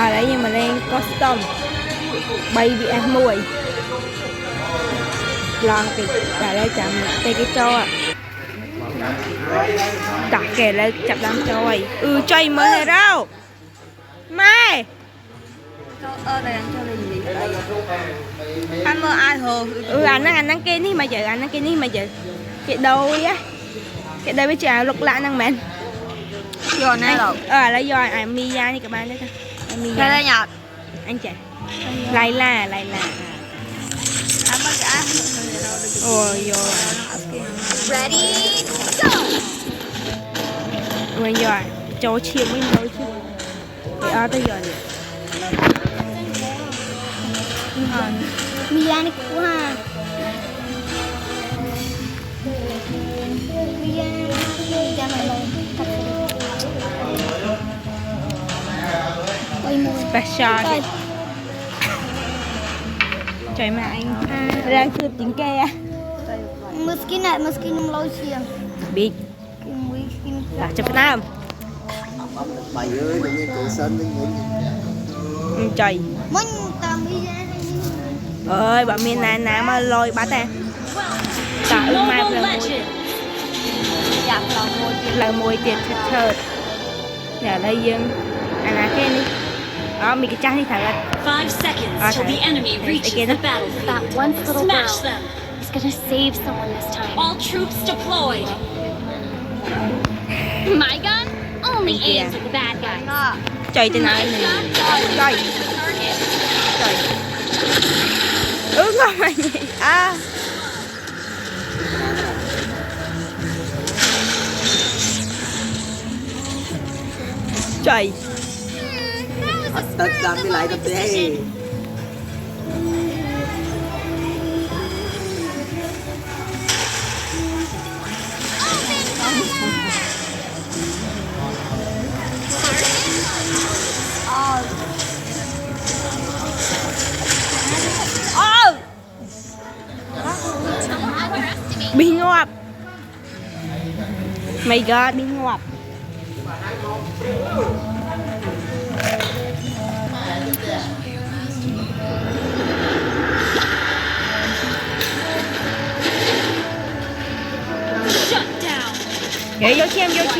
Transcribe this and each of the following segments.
Đấy nhưng mà lên custom bay bị ăn mùi lon thì đã đây chạm tay cái cho ạ đặt kể lên chặt đám trôi chơi mới này đâu mai đây đang cho là gì anh mơ ai hồ anh đang kia đi mà giờ anh đang kia đi mà giờ cái đôi á cái đôi với chào lục lại năng mền rồi này rồi lấy do anh Mia đi các bạn đấy thôi đây đây nhọt anh trẻ lại là anh mới cả ôi rồi ready go rồi rồi cho chiếm mình đôi chứ để tới giờ này Mia này cũng ha Mia special trời mà anh đang cướp tiếng ke Mungkin Malaysia biết là cho Việt Nam Mày ơi đừng nghe cười sân đi trời ơi bọn mình này nè mà lôi bắt nè tạo ưng mai là mùi tiệt thật để đây dương anh là cái đi mình cái trang đi thẳng là 5 seconds till the enemy reaches the battlefield. That one little Smash girl them. is gonna save someone this time. All troops deployed. My gun only aims at the bad guys. chơi trên này trời trời ngon mà nhỉ trời Tật làm đi lại tập đi bị ngọt my god bị ngọt Shut down. vô chim rồi ok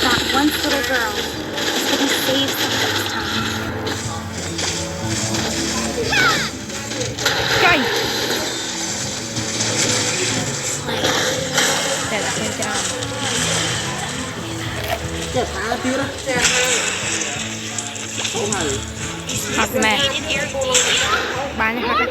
That one little girl is gonna save someone this time. trời để đặt lên cho Chết phá tiêu đó không hề học mẹ bán học các